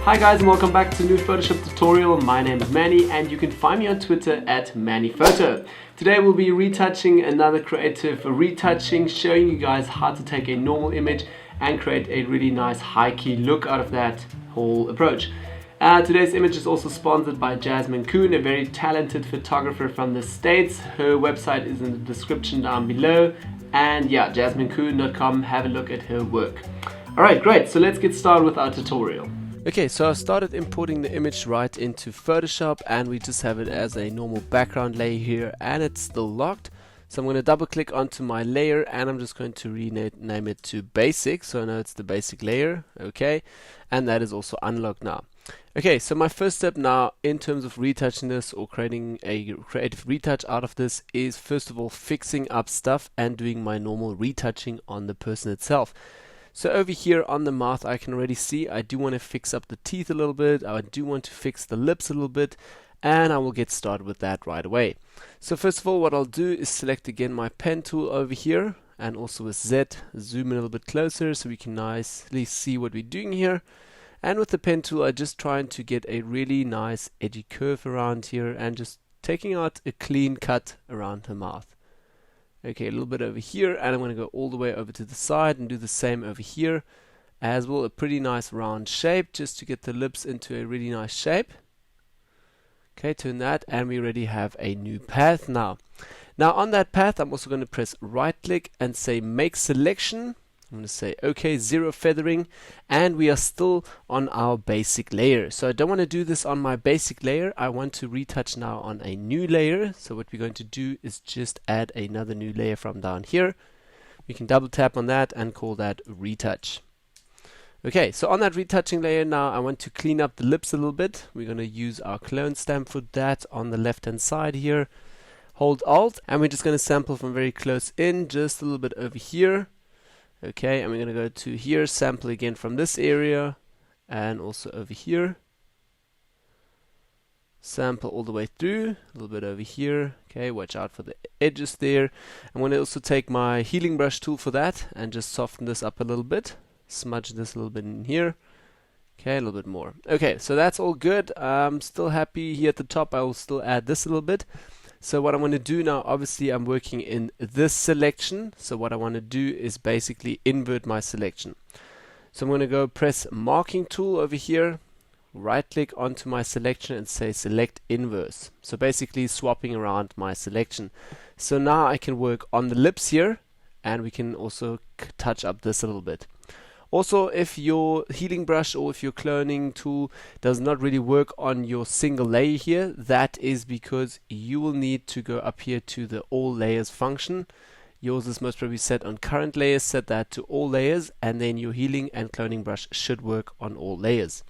Hi guys, and welcome back to a new Photoshop tutorial. My name is Manny and you can find me on Twitter at MannyPhoto. Today we'll be retouching another creative retouching, showing you guys how to take a normal image and create a really nice high key look out of that whole approach. Today's image is also sponsored by Jasmin Kuhn, a very talented photographer from the States. Her website is in the description down below, and yeah, jasminkuhn.com, have a look at her work. Alright, great, so let's get started with our tutorial. Okay, so I started importing the image right into Photoshop, and we just have it as a normal background layer here, and it's still locked. So I'm going to double click onto my layer, and I'm just going to rename it to basic, so I know it's the basic layer. Okay, and that is also unlocked now. Okay, so my first step now in terms of retouching this or creating a creative retouch out of this is first of all fixing up stuff and doing my normal retouching on the person itself. So over here on the mouth, I can already see I do want to fix up the teeth a little bit. I do want to fix the lips a little bit, and I will get started with that right away. So first of all, what I'll do is select again my pen tool over here, and also with Z, zoom in a little bit closer so we can nicely see what we're doing here. And with the pen tool, I'm just trying to get a really nice edgy curve around here and just taking out a clean cut around her mouth. Okay, a little bit over here, and I'm going to go all the way over to the side and do the same over here as well. A pretty nice round shape just to get the lips into a really nice shape. Okay, turn that, and we already have a new path now. Now on that path, I'm also going to press right click and say make selection. I'm going to say OK, zero feathering, and we are still on our basic layer. So I don't want to do this on my basic layer. I want to retouch now on a new layer. So what we're going to do is just add another new layer from down here. We can double tap on that and call that retouch. Okay, so on that retouching layer now, I want to clean up the lips a little bit. We're going to use our clone stamp for that on the left hand side here. Hold Alt, and we're just going to sample from very close in, just a little bit over here. Okay, and we're going to go to here, sample again from this area, and also over here. Sample all the way through, a little bit over here. Okay, watch out for the edges there. I'm going to also take my healing brush tool for that, and just soften this up a little bit. Smudge this a little bit in here. Okay, a little bit more. Okay, so that's all good. I'm still happy here at the top. I will still add this a little bit. So what I want to do now, obviously I'm working in this selection. So what I want to do is basically invert my selection. So I'm going to go press marking tool over here, right click onto my selection and say select inverse. So basically swapping around my selection. So now I can work on the lips here, and we can also touch up this a little bit. Also, if your healing brush or if your cloning tool does not really work on your single layer here, that is because you will need to go up here to the all layers function. Yours is most probably set on current layers, set that to all layers, and then your healing and cloning brush should work on all layers.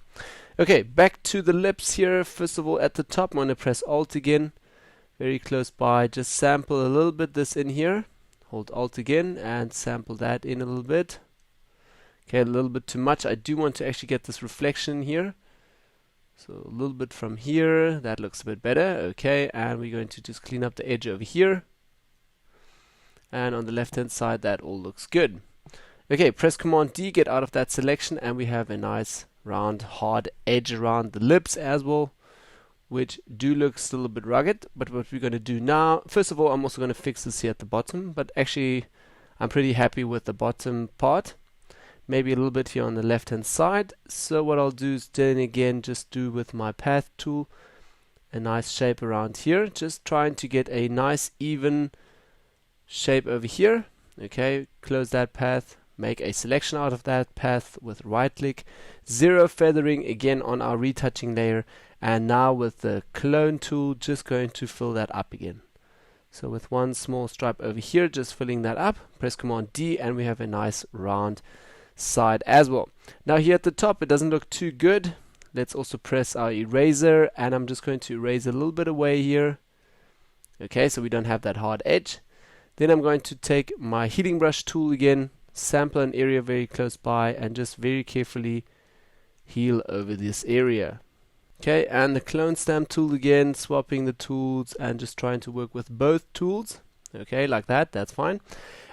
Okay, back to the lips here. First of all, at the top, I'm going to press Alt again, very close by, just sample a little bit this in here. Hold Alt again and sample that in a little bit. Okay, a little bit too much. I do want to actually get this reflection here. So a little bit from here. That looks a bit better. Okay, and we're going to just clean up the edge over here. And on the left hand side, that all looks good. Okay, press Command D, get out of that selection, and we have a nice round hard edge around the lips as well, which do look still a bit rugged. But what we're going to do now, first of all, I'm also going to fix this here at the bottom, but actually I'm pretty happy with the bottom part. Maybe a little bit here on the left hand side. So what I'll do is then again just do with my path tool a nice shape around here, just trying to get a nice even shape over here. Okay, close that path, make a selection out of that path with right click, zero feathering again on our retouching layer, and now with the clone tool just going to fill that up again. So with one small stripe over here, just filling that up, press Command D, and we have a nice round side as well. Now here at the top, it doesn't look too good. Let's also press our eraser, and I'm just going to erase a little bit away here. Okay, so we don't have that hard edge. Then I'm going to take my healing brush tool again, sample an area very close by, and just very carefully heal over this area. Okay, and the clone stamp tool again, swapping the tools and just trying to work with both tools. Okay, like that, that's fine.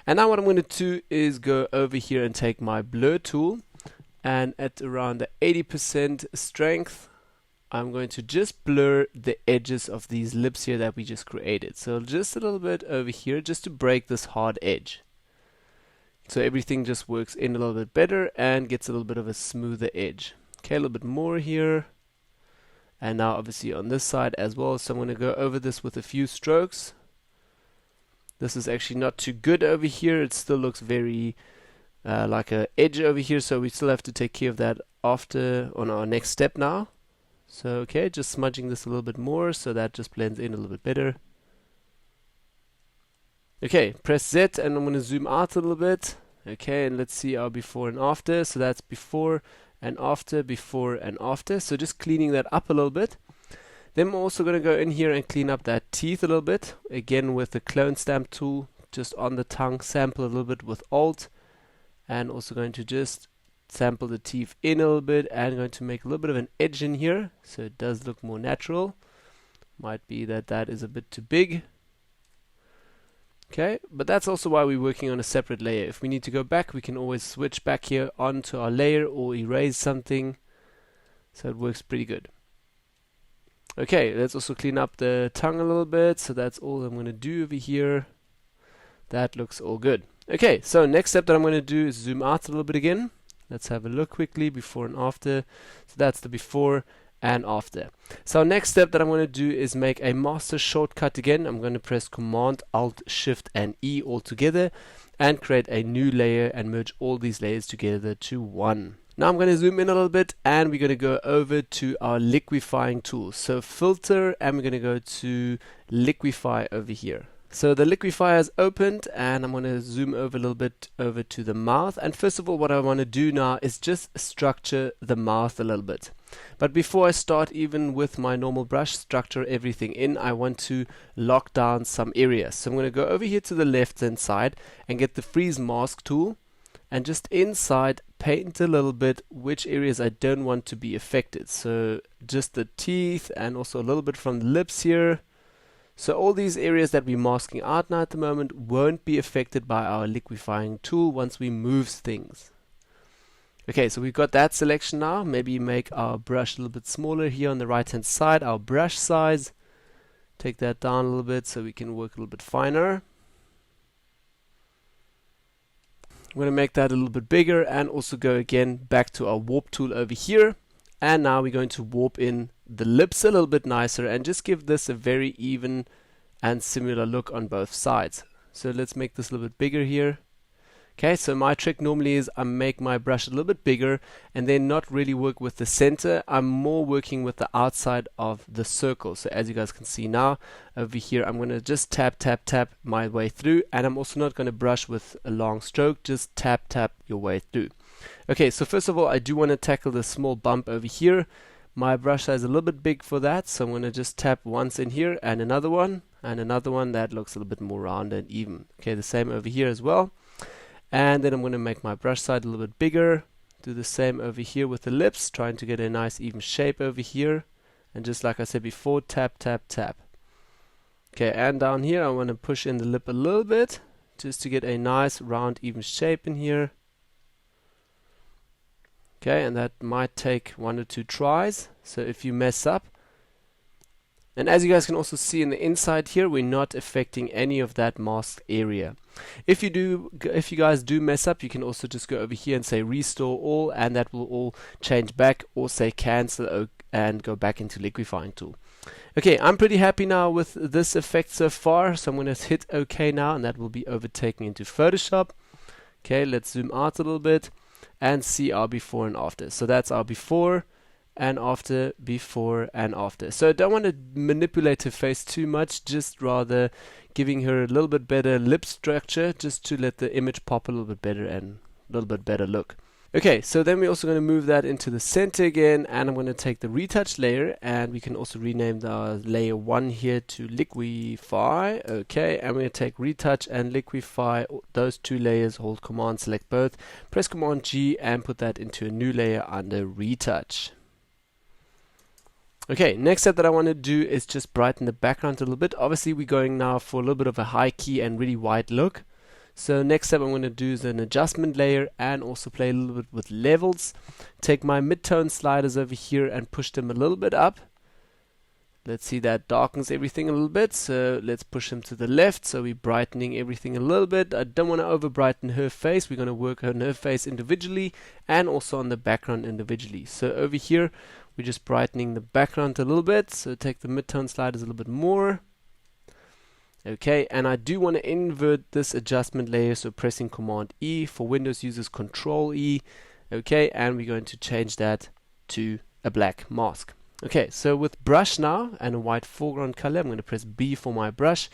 And now what I'm going to do is go over here and take my blur tool, and at around the 80% strength, I'm going to just blur the edges of these lips here that we just created. So just a little bit over here, just to break this hard edge. So everything just works in a little bit better and gets a little bit of a smoother edge. Okay, a little bit more here. And now obviously on this side as well, so I'm going to go over this with a few strokes. This is actually not too good over here, it still looks very like an edge over here, so we still have to take care of that after on our next step now. So okay, just smudging this a little bit more so that just blends in a little bit better. Okay, press Z and I'm going to zoom out a little bit. Okay, and let's see our before and after. So that's before and after, before and after. So just cleaning that up a little bit. Then I'm also going to go in here and clean up that teeth a little bit. Again with the clone stamp tool, just on the tongue, sample a little bit with Alt. And also going to just sample the teeth in a little bit and going to make a little bit of an edge in here. So it does look more natural. Might be that that is a bit too big. Okay, but that's also why we're working on a separate layer. If we need to go back, we can always switch back here onto our layer or erase something. So it works pretty good. Okay, let's also clean up the tongue a little bit. So that's all I'm going to do over here. That looks all good. Okay, so next step that I'm going to do is zoom out a little bit again. Let's have a look quickly, before and after. So that's the before and after. So next step that I'm going to do is make a master shortcut again. I'm going to press Command, Alt, Shift and E all together and create a new layer and merge all these layers together to one. Now I'm going to zoom in a little bit and we're going to go over to our liquifying tool. So filter, and we're going to go to liquify over here. So the liquifier is opened and I'm going to zoom over a little bit over to the mouth. And first of all, what I want to do now is just structure the mouth a little bit. But before I start even with my normal brush, structure everything in, I want to lock down some areas. So I'm going to go over here to the left hand side and get the freeze mask tool and just inside paint a little bit which areas I don't want to be affected. So just the teeth and also a little bit from the lips here. So all these areas that we're masking out now at the moment won't be affected by our liquifying tool once we move things. Okay, so we've got that selection now. Maybe make our brush a little bit smaller here on the right hand side, our brush size. Take that down a little bit so we can work a little bit finer. I'm going to make that a little bit bigger and also go again back to our warp tool over here. And now we're going to warp in the lips a little bit nicer and just give this a very even and similar look on both sides. So let's make this a little bit bigger here. Okay, so my trick normally is I make my brush a little bit bigger and then not really work with the center. I'm more working with the outside of the circle. So as you guys can see now over here, I'm going to just tap my way through, and I'm also not going to brush with a long stroke, just tap your way through. Okay, so first of all, I do want to tackle the small bump over here. My brush size is a little bit big for that, so I'm going to just tap once in here and another one that looks a little bit more round and even. Okay, the same over here as well. And then I'm going to make my brush side a little bit bigger. Do the same over here with the lips, trying to get a nice even shape over here. And just like I said before, tap. Okay, and down here I want to push in the lip a little bit, just to get a nice round even shape in here. Okay, and that might take 1 or 2 tries. So if you mess up, and as you guys can also see in the inside here, we're not affecting any of that masked area. If you guys do mess up, you can also just go over here and say restore all, and that will all change back, or say cancel and go back into liquifying tool. Okay, I'm pretty happy now with this effect so far, so I'm going to hit OK now, and that will be overtaken into Photoshop. Okay, let's zoom out a little bit and see our before and after. So that's our before and after, before and after. So I don't want to manipulate her face too much, just rather giving her a little bit better lip structure, just to let the image pop a little bit better and a little bit better look. Okay, so then we're also going to move that into the center again, and I'm going to take the retouch layer, and we can also rename the layer 1 here to Liquify. Okay, and we're going to take retouch and Liquify, those 2 layers, hold Command, select both, press Command G and put that into a new layer under retouch. Okay, next step that I want to do is just brighten the background a little bit. Obviously we're going now for a little bit of a high key and really white look. So next step I'm going to do is an adjustment layer and also play a little bit with levels. Take my mid-tone sliders over here and push them a little bit up. Let's see, that darkens everything a little bit, so let's push them to the left. So we're brightening everything a little bit. I don't want to over brighten her face. We're going to work on her face individually and also on the background individually. So over here we're just brightening the background a little bit. So take the mid-tone sliders a little bit more. Okay, and I do want to invert this adjustment layer, so pressing Command E. For Windows users, Control E. Okay, and we're going to change that to a black mask. Okay, so with brush now and a white foreground color, I'm going to press B for my brush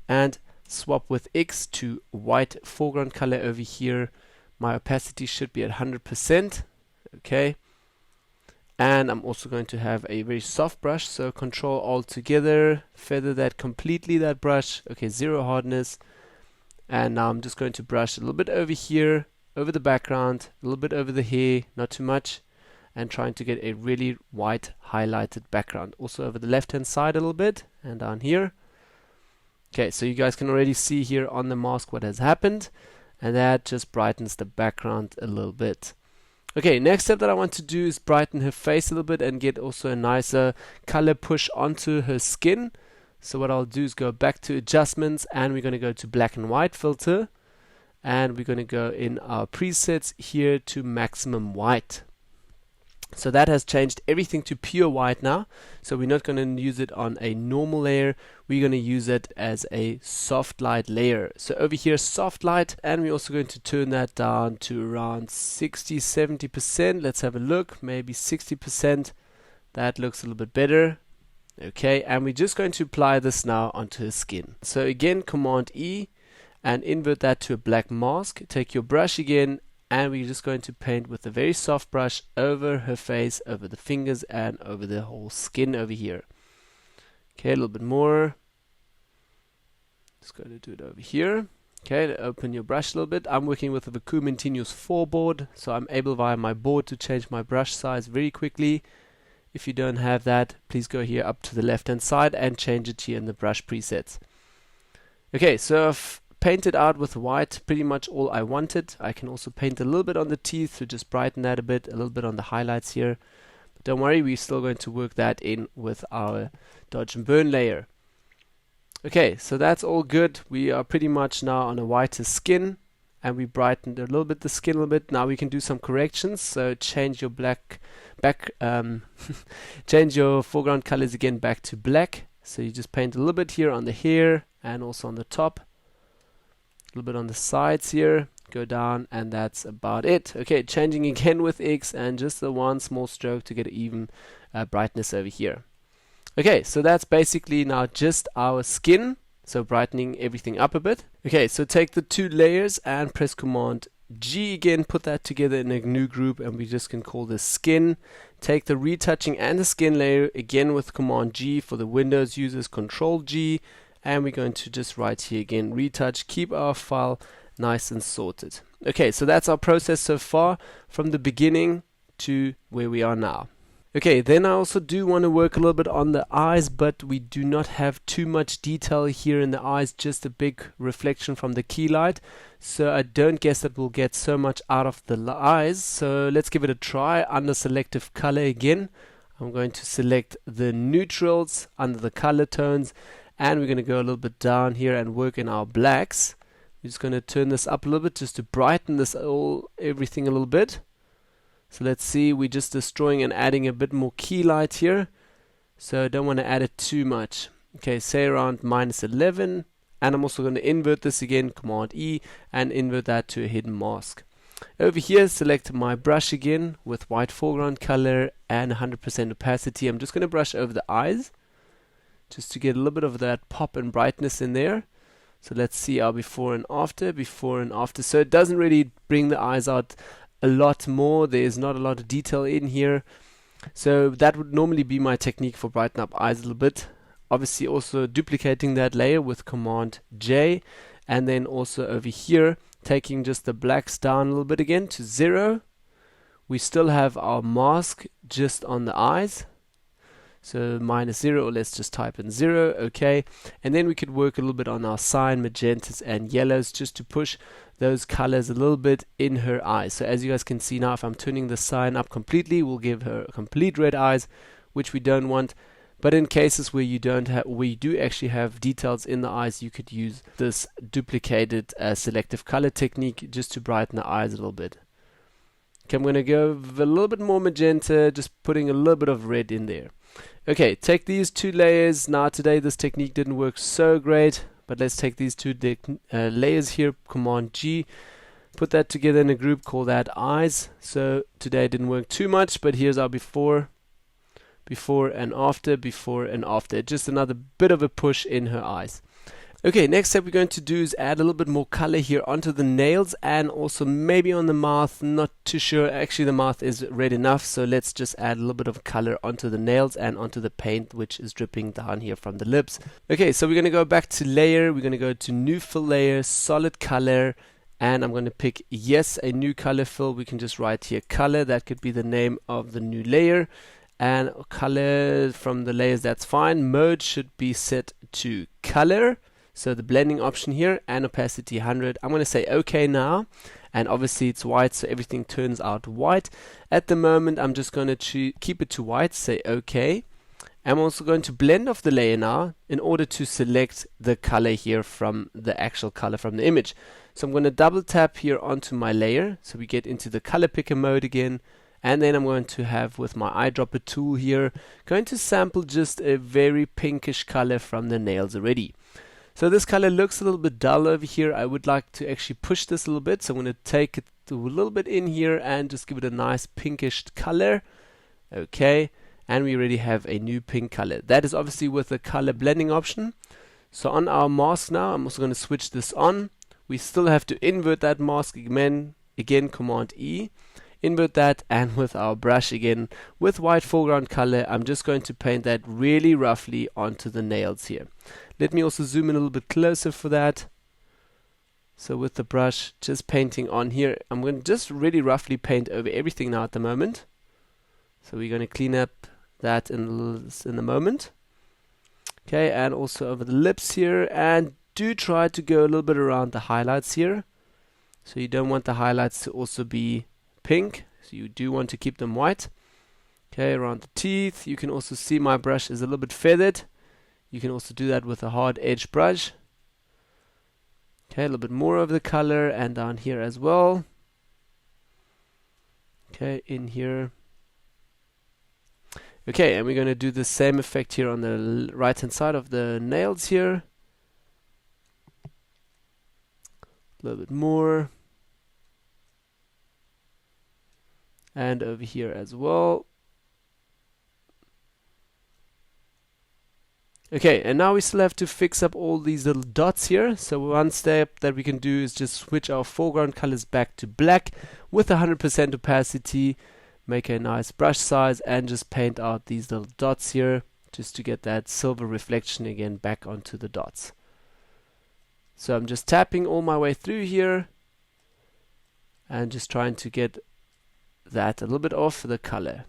and swap with X to white foreground color over here. My opacity should be at 100%. Okay, and I'm also going to have a very soft brush, so Control Alt together, feather that completely, that brush. Okay, 0 hardness, and now I'm just going to brush a little bit over here, over the background, a little bit over the hair, not too much, and trying to get a really white highlighted background. Also over the left hand side a little bit and down here. Okay, so you guys can already see here on the mask what has happened, and that just brightens the background a little bit. Okay, next step that I want to do is brighten her face a little bit and get also a nicer color push onto her skin. So what I'll do is go back to adjustments and we're going to go to black and white filter, and we're going to go in our presets here to maximum white. So that has changed everything to pure white now. So we're not going to use it on a normal layer. We're going to use it as a soft light layer. So over here, soft light, and we're also going to turn that down to around 60-70%. Let's have a look, maybe 60%. That looks a little bit better. Okay, and we're just going to apply this now onto her skin. So again, Command E and invert that to a black mask. Take your brush again, and we're just going to paint with a very soft brush over her face, over the fingers, and over the whole skin over here. Okay, a little bit more. Just going to do it over here. Okay, open your brush a little bit. I'm working with the Kuhn Continuous 4 board, so I'm able via my board to change my brush size very quickly. If you don't have that, please go here up to the left hand side and change it here in the brush presets. Okay, so I've painted out with white pretty much all I wanted. I can also paint a little bit on the teeth to just brighten that a bit, a little bit on the highlights here. But don't worry, we're still going to work that in with our dodge and burn layer. Okay, so that's all good. We are pretty much now on a whiter skin, and we brightened a little bit the skin a little bit. Now we can do some corrections. So change your change your foreground colors again back to black. So you just paint a little bit here on the hair and also on the top. A little bit on the sides here, go down, and that's about it. Okay, changing again with X and just the one small stroke to get even brightness over here. Okay, so that's basically now just our skin, so brightening everything up a bit. Okay, so take the two layers and press Command G again, put that together in a new group, and we just can call this skin. Take the retouching and the skin layer again with Command G. For the Windows users, Control G. And we're going to just write here again, retouch, keep our file nice and sorted. Okay, so that's our process so far from the beginning to where we are now. Okay, then I also do want to work a little bit on the eyes, but we do not have too much detail here in the eyes, just a big reflection from the key light. So I don't guess that we'll get so much out of the eyes. So let's give it a try. Under selective color again, I'm going to select the neutrals under the color tones. And we're going to go a little bit down here and work in our blacks. We're just going to turn this up a little bit just to brighten this everything a little bit. So let's see, we're just destroying and adding a bit more key light here. So I don't want to add it too much. Okay, say around -11. And I'm also going to invert this again, Command E, and invert that to a hidden mask. Over here, select my brush again with white foreground color and 100% opacity. I'm just going to brush over the eyes, just to get a little bit of that pop and brightness in there. So let's see our before and after. So it doesn't really bring the eyes out a lot more. There's not a lot of detail in here. So that would normally be my technique for brighten up eyes a little bit. Obviously also duplicating that layer with Command J, and then also over here taking just the blacks down a little bit again to 0. We still have our mask just on the eyes. So -0, or let's just type in 0, okay. And then we could work a little bit on our cyan, magentas and yellows just to push those colors a little bit in her eyes. So as you guys can see now, if I'm turning the cyan up completely, we'll give her complete red eyes, which we don't want. But in cases where you do actually have details in the eyes, you could use this duplicated selective color technique just to brighten the eyes a little bit. Okay, I'm going to go with a little bit more magenta, just putting a little bit of red in there. Okay, take these two layers. Now today this technique didn't work so great, but let's take these two layers here, Command G, put that together in a group, call that eyes. So today it didn't work too much, but here's our before and after, just another bit of a push in her eyes. Okay, next step we're going to do is add a little bit more color here onto the nails and also maybe on the mouth. Not too sure, actually the mouth is red enough, so let's just add a little bit of color onto the nails and onto the paint which is dripping down here from the lips. Okay, so we're going to go back to layer, we're going to go to new fill layer, solid color, and I'm going to pick yes, a new color fill. We can just write here color, that could be the name of the new layer. And color from the layers, that's fine. Mode should be set to color, so the blending option here, and opacity 100. I'm going to say OK now, and obviously it's white, so everything turns out white. At the moment I'm just going to keep it to white, say OK. I'm also going to blend off the layer now in order to select the color here from the actual color from the image. So I'm going to double tap here onto my layer, so we get into the color picker mode again. And then I'm going to have, with my eyedropper tool here, going to sample just a very pinkish color from the nails already. So this color looks a little bit dull over here. I would like to actually push this a little bit. So I'm going to take it a little bit in here and just give it a nice pinkish color. Okay, and we already have a new pink color. That is obviously with the color blending option. So on our mask now, I'm also going to switch this on. We still have to invert that mask again, Command E. Invert that, and with our brush again with white foreground color, I'm just going to paint that really roughly onto the nails here. Let me also zoom in a little bit closer for that. So with the brush just painting on here, I'm going to just really roughly paint over everything now at the moment. So we're going to clean up that in a moment. Okay, and also over the lips here, and do try to go a little bit around the highlights here. So you don't want the highlights to also be pink, so you do want to keep them white. Okay, around the teeth, you can also see my brush is a little bit feathered. You can also do that with a hard edge brush. Okay, a little bit more of the color, and down here as well. Okay, in here. Okay, and we're going to do the same effect here on the right hand side of the nails here. A little bit more. And over here as well. Okay, and now we still have to fix up all these little dots here. So one step that we can do is just switch our foreground colors back to black with 100% opacity, make a nice brush size, and just paint out these little dots here just to get that silver reflection again back onto the dots. So I'm just tapping all my way through here and just trying to get that a little bit off the color.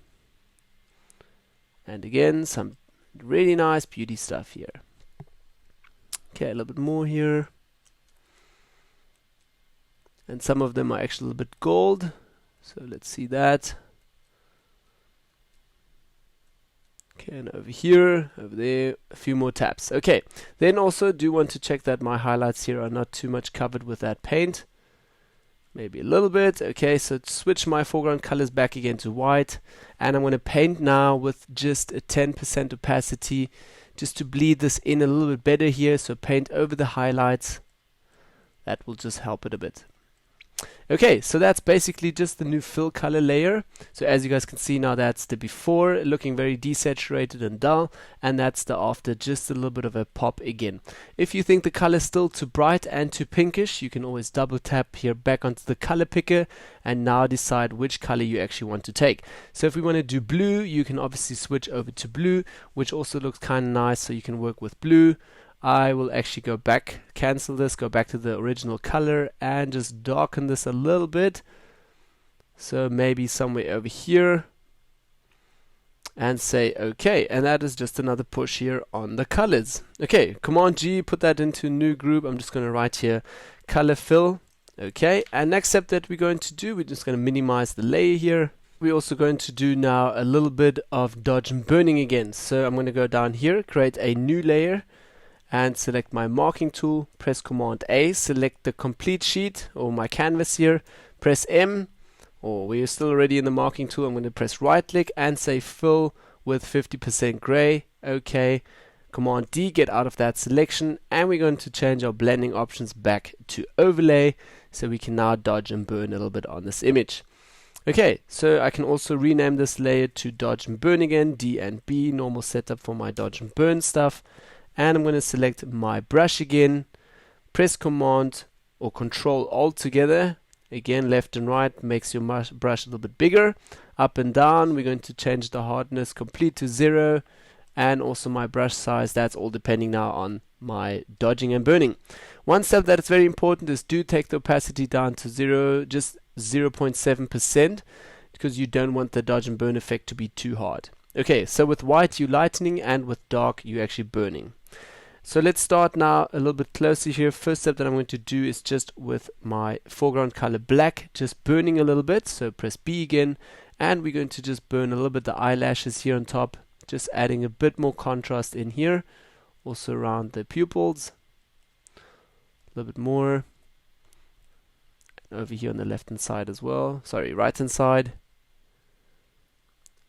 And again, some really nice beauty stuff here. Okay, a little bit more here. And some of them are actually a little bit gold. So let's see that. Okay, and over here, over there, a few more taps. Okay, then also do want to check that my highlights here are not too much covered with that paint. Maybe a little bit. Okay, so switch my foreground colors back again to white, and I'm going to paint now with just a 10% opacity just to bleed this in a little bit better here. So paint over the highlights. That will just help it a bit. Okay, so that's basically just the new fill color layer. So as you guys can see now, that's the before, looking very desaturated and dull, and that's the after, just a little bit of a pop again. If you think the color is still too bright and too pinkish, you can always double tap here back onto the color picker and now decide which color you actually want to take. So if we want to do blue, you can obviously switch over to blue, which also looks kind of nice, so you can work with blue. I will actually go back, cancel this, go back to the original color and just darken this a little bit. So maybe somewhere over here. and say OK, and that is just another push here on the colors. Okay, Command G, put that into a new group. I'm just going to write here color fill. Okay, and next step that we're going to do, we're just going to minimize the layer here. We're also going to do now a little bit of dodge and burning again. So I'm going to go down here, create a new layer, and select my marking tool, press Command A, select the complete sheet or my canvas here, press M, or we're still already in the marking tool. I'm going to press right click and say fill with 50% gray. Okay, Command D, get out of that selection, and we're going to change our blending options back to overlay so we can now dodge and burn a little bit on this image. Okay, so I can also rename this layer to dodge and burn again, D and B, normal setup for my dodge and burn stuff. And I'm going to select my brush again, press Command or Control Alt together. Again, left and right makes your brush a little bit bigger. Up and down, we're going to change the hardness complete to 0. And also my brush size, that's all depending now on my dodging and burning. One step that is very important is do take the opacity down to 0, just 0.7%, because you don't want the dodge and burn effect to be too hard. Okay, so with white you're lightening and with dark you're actually burning. So let's start now a little bit closer here. First step that I'm going to do is just with my foreground color black, just burning a little bit. So press B again, and we're going to just burn a little bit the eyelashes here on top, just adding a bit more contrast in here, also around the pupils, a little bit more, over here on the left hand side as well, sorry, right hand side,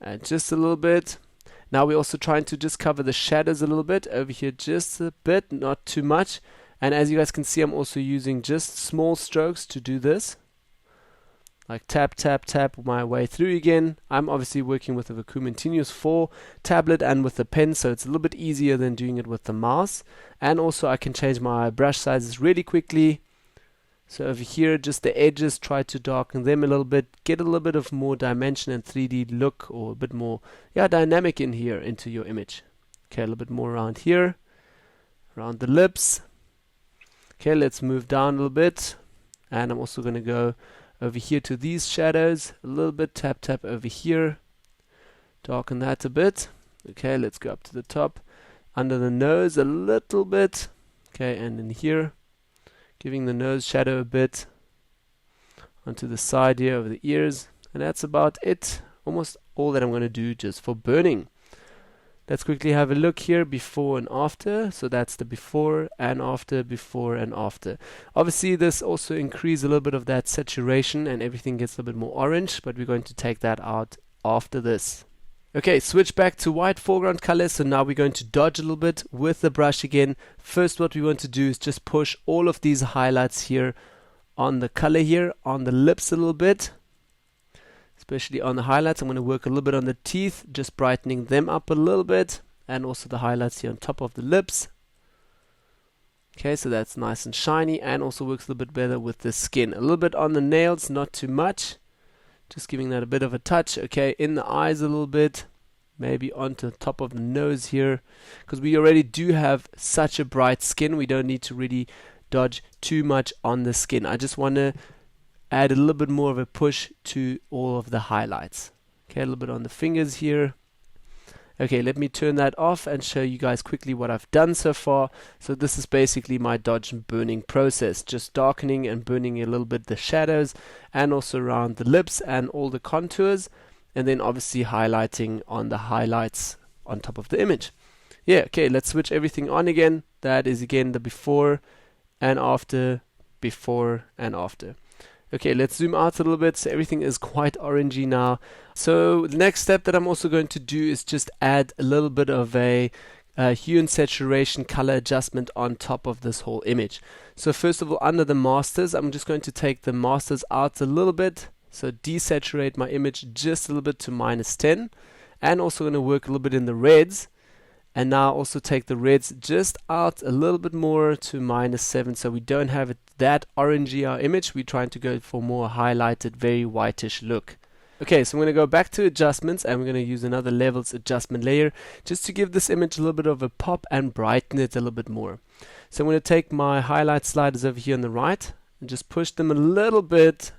and just a little bit. Now we're also trying to just cover the shadows a little bit over here, just a bit, not too much. And as you guys can see, I'm also using just small strokes to do this, like tap tap tap my way through again. I'm obviously working with the Kuhn Continuous 4 tablet and with the pen, so it's a little bit easier than doing it with the mouse. And also I can change my brush sizes really quickly. So over here, just the edges, try to darken them a little bit, get a little bit of more dimension and 3D look, or a bit more dynamic in here into your image. Okay, a little bit more around here, around the lips. Okay, let's move down a little bit, and I'm also going to go over here to these shadows, a little bit, tap tap over here, darken that a bit. Okay, let's go up to the top, under the nose a little bit. Okay, and in here, giving the nose shadow a bit, onto the side here over the ears, and that's about it. Almost all that I'm going to do just for burning. Let's quickly have a look here, before and after. So that's the before and after, before and after. Obviously this also increases a little bit of that saturation and everything gets a little bit more orange, but we're going to take that out after this. Okay, switch back to white foreground color. So now we're going to dodge a little bit with the brush again. First, what we want to do is just push all of these highlights here on the color here, on the lips a little bit, especially on the highlights. I'm going to work a little bit on the teeth, just brightening them up a little bit, and also the highlights here on top of the lips. Okay, so that's nice and shiny, and also works a little bit better with the skin. A little bit on the nails, not too much. Just giving that a bit of a touch. Okay, in the eyes a little bit, maybe onto the top of the nose here, because we already do have such a bright skin. We don't need to really dodge too much on the skin. I just want to add a little bit more of a push to all of the highlights. Okay, a little bit on the fingers here. Okay, let me turn that off and show you guys quickly what I've done so far. So this is basically my dodge and burning process, just darkening and burning a little bit the shadows and also around the lips and all the contours, and then obviously highlighting on the highlights on top of the image. Yeah, okay, let's switch everything on again. That is again the before and after, before and after. Okay, let's zoom out a little bit. So everything is quite orangey now. So the next step that I'm also going to do is just add a little bit of a hue and saturation color adjustment on top of this whole image. So first of all, under the masters, I'm just going to take the masters out a little bit. So desaturate my image just a little bit to -10, and also going to work a little bit in the reds. And now also take the reds just out a little bit more to -7, so we don't have it that orangey our image. We're trying to go for more highlighted, very whitish look. Okay, so I'm going to go back to adjustments, and we're going to use another levels adjustment layer just to give this image a little bit of a pop and brighten it a little bit more. So I'm going to take my highlight sliders over here on the right and just push them a little bit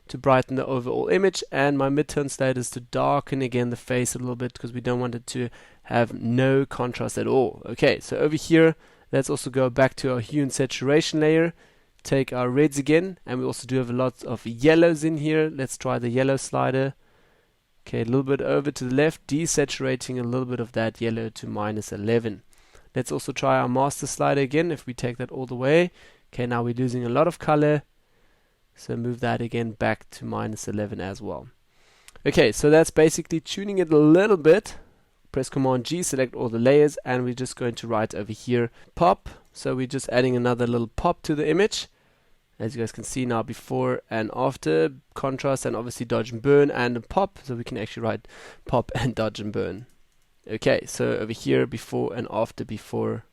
to brighten the overall image, and my midtone state is to darken again the face a little bit because we don't want it to have no contrast at all. Okay, so over here, let's also go back to our hue and saturation layer, take our reds again, and we also do have a lot of yellows in here. Let's try the yellow slider. Okay, a little bit over to the left, desaturating a little bit of that yellow to -11. Let's also try our master slider again. If we take that all the way, okay, now we're losing a lot of color, so move that again back to -11 as well. Okay, so that's basically tuning it a little bit. Press Command G, select all the layers, and we're just going to write over here pop. So we're just adding another little pop to the image. As you guys can see now, before and after, contrast, and obviously dodge and burn, and a pop, so we can actually write pop and dodge and burn. Okay, so over here, before and after, before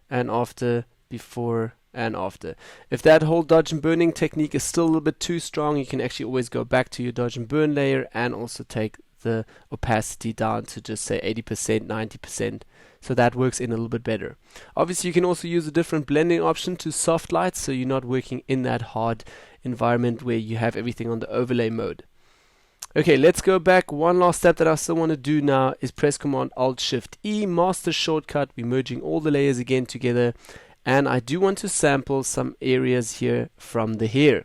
and after, before and after. If that whole dodge and burning technique is still a little bit too strong, you can actually always go back to your dodge and burn layer and also take the opacity down to just say 80%, 90%. So that works in a little bit better. Obviously, you can also use a different blending option to soft light, so you're not working in that hard environment where you have everything on the overlay mode. Okay, let's go back. One last step that I still want to do now is press Command Alt Shift E, master shortcut. We're merging all the layers again together, and I do want to sample some areas here from the hair.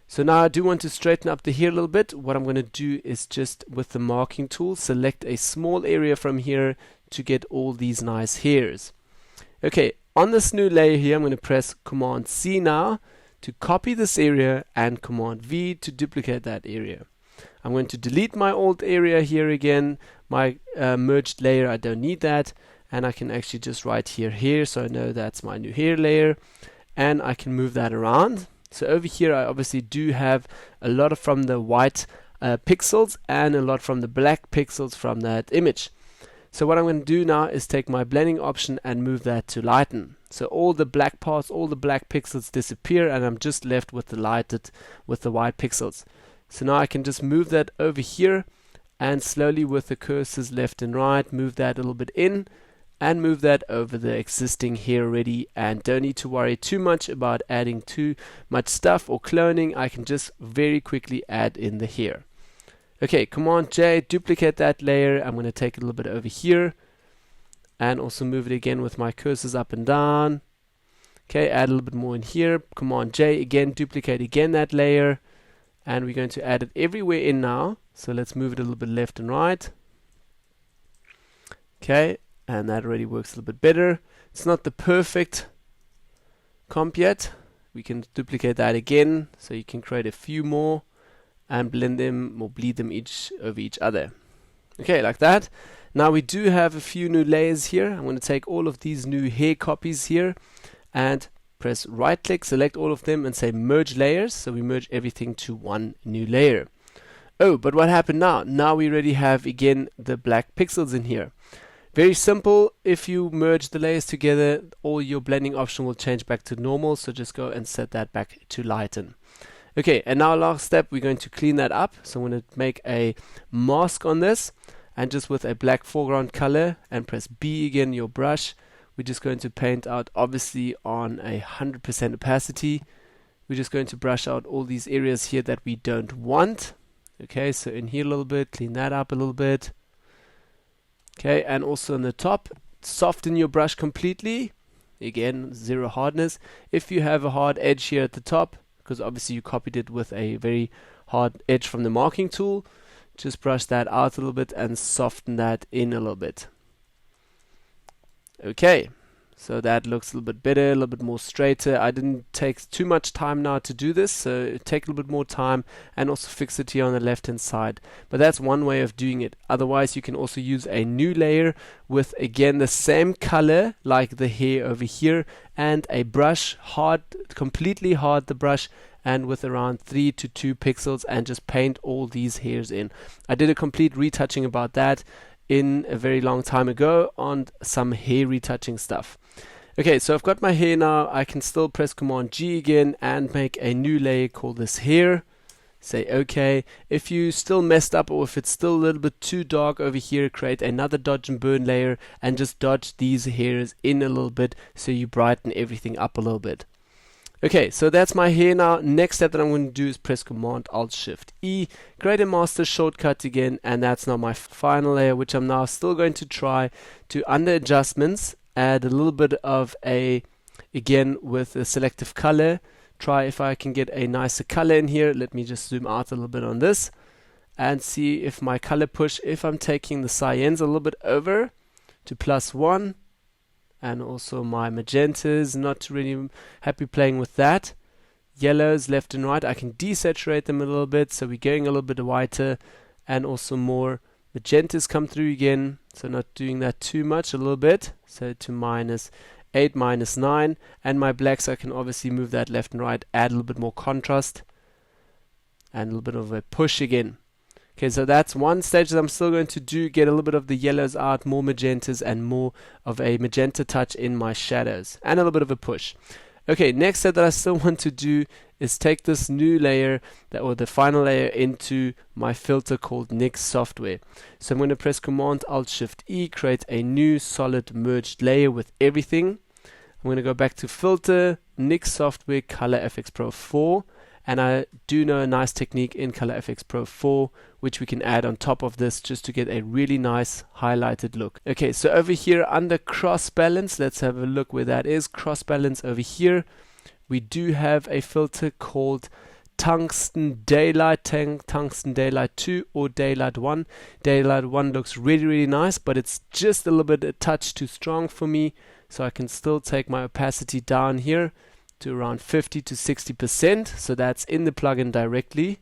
So now I do want to straighten up the hair a little bit. What I'm going to do is just with the marking tool, select a small area from here to get all these nice hairs. Okay, on this new layer here, I'm going to press Command C now to copy this area and Command V to duplicate that area. I'm going to delete my old area here again, my merged layer, I don't need that, and I can actually just write here, so I know that's my new hair layer, and I can move that around. So over here I obviously do have a lot from the white pixels and a lot from the black pixels from that image. So what I'm going to do now is take my blending option and move that to lighten. So all the black parts, all the black pixels disappear, and I'm just left with the lighted, with the white pixels. So now I can just move that over here, and slowly with the cursors left and right, move that a little bit in, and move that over the existing hair already, and don't need to worry too much about adding too much stuff or cloning. I can just very quickly add in the hair. Okay, Command J, duplicate that layer. I'm going to take a little bit over here and also move it again with my cursors up and down. Okay, add a little bit more in here. Command J, again, duplicate again that layer, and we're going to add it everywhere in now. So let's move it a little bit left and right. Okay, and that already works a little bit better. It's not the perfect comp yet. We can duplicate that again, so you can create a few more and blend them or bleed them each over each other. Okay, like that. Now we do have a few new layers here. I'm going to take all of these new hair copies here and press right click, select all of them and say merge layers. So we merge everything to one new layer. Oh, but what happened now? Now we already have again the black pixels in here. Very simple. If you merge the layers together, all your blending option will change back to normal. So just go and set that back to lighten. Okay, and now last step, we're going to clean that up. So I'm going to make a mask on this, and just with a black foreground color, and press B again, your brush. We're just going to paint out, obviously on 100% opacity. We're just going to brush out all these areas here that we don't want. Okay, so in here a little bit, clean that up a little bit. Okay, and also on the top, soften your brush completely. Again, zero hardness. If you have a hard edge here at the top, because obviously you copied it with a very hard edge from the marking tool, just brush that out a little bit and soften that in a little bit. Okay, so that looks a little bit better, a little bit more straighter. I didn't take too much time now to do this, so take a little bit more time, and also fix it here on the left hand side. But that's one way of doing it. Otherwise you can also use a new layer with again the same color like the hair over here, and a brush, hard, completely hard the brush, and with around 3 to 2 pixels, and just paint all these hairs in. I did a complete retouching about that in a very long time ago on some hair retouching stuff. Okay, so I've got my hair now. I can still press Command G again and make a new layer called this hair. Say OK. If you still messed up, or if it's still a little bit too dark over here, create another dodge and burn layer and just dodge these hairs in a little bit so you brighten everything up a little bit. Okay, so that's my hair now. Next step that I'm going to do is press Command Alt Shift E, create a master shortcut again, and that's now my final layer, which I'm now still going to try to, under adjustments, add a little bit of again with a selective color, try if I can get a nicer color in here. Let me just zoom out a little bit on this and see if my color push, if I'm taking the cyans a little bit over to +1, and also my magentas, not really happy playing with that. Yellows left and right, I can desaturate them a little bit, so we're going a little bit whiter, and also more magentas come through again, so not doing that too much, a little bit, so to -8, -9, and my blacks I can obviously move that left and right, add a little bit more contrast, and a little bit of a push again. Okay, so that's one stage that I'm still going to do, get a little bit of the yellows out, more magentas, and more of a magenta touch in my shadows, and a little bit of a push. Okay, next step that I still want to do is take this new layer, or the final layer, into my filter called NYX software. So I'm going to press Command Alt Shift E, create a new solid merged layer with everything. I'm going to go back to Filter, NYX software, Color FX Pro 4. And I do know a nice technique in Color FX Pro 4, which we can add on top of this just to get a really nice highlighted look. Okay, so over here under cross balance, let's have a look where that is. Cross balance over here, we do have a filter called Tungsten Daylight, Tungsten Daylight 2 or Daylight 1. Daylight 1 looks really, really nice, but it's just a little bit a touch too strong for me. So I can still take my opacity down here to around 50 to 60%, so that's in the plugin directly.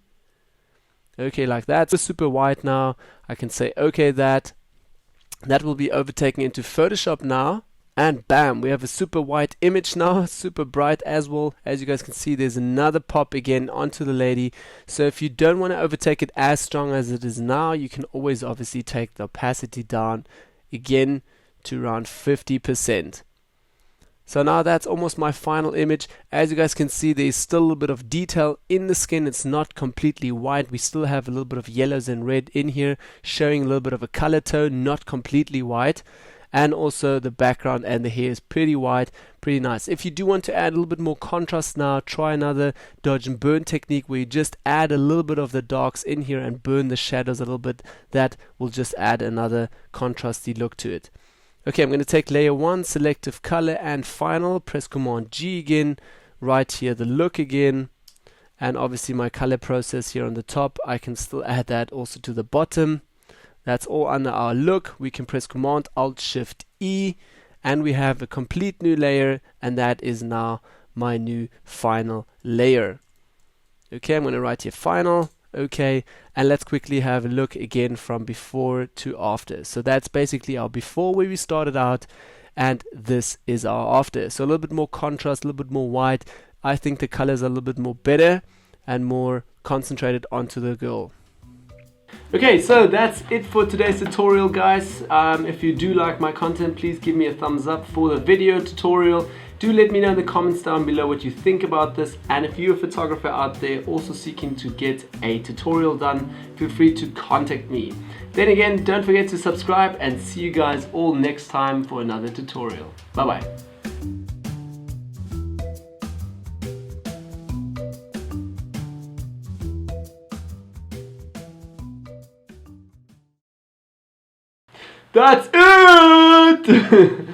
Okay, like that. It's super white now. I can say okay, that will be overtaken into Photoshop now, and bam, we have a super white image now, super bright as well. As you guys can see, there's another pop again onto the lady. So if you don't want to overtake it as strong as it is now, you can always obviously take the opacity down again to around 50%. So now that's almost my final image. As you guys can see, there's still a little bit of detail in the skin. It's not completely white. We still have a little bit of yellows and red in here, showing a little bit of a color tone, not completely white. And also the background and the hair is pretty white, pretty nice. If you do want to add a little bit more contrast now, try another dodge and burn technique where you just add a little bit of the darks in here and burn the shadows a little bit. That will just add another contrasty look to it. Okay, I'm going to take layer 1, selective color, and final, press Command G again, right here the look again, and obviously my color process here on the top, I can still add that also to the bottom. That's all under our look. We can press Command Alt Shift E, and we have a complete new layer, and that is now my new final layer. Okay, I'm going to write here final. Okay, and let's quickly have a look again from before to after. So that's basically our before where we started out, and this is our after. So a little bit more contrast, a little bit more white. I think the colors are a little bit more better and more concentrated onto the girl. Okay, so that's it for today's tutorial, guys. If you do like my content, please give me a thumbs up for the video tutorial. Do let me know in the comments down below what you think about this, and if you're a photographer out there also seeking to get a tutorial done, feel free to contact me. Then again, don't forget to subscribe, and see you guys all next time for another tutorial. Bye bye. That's it!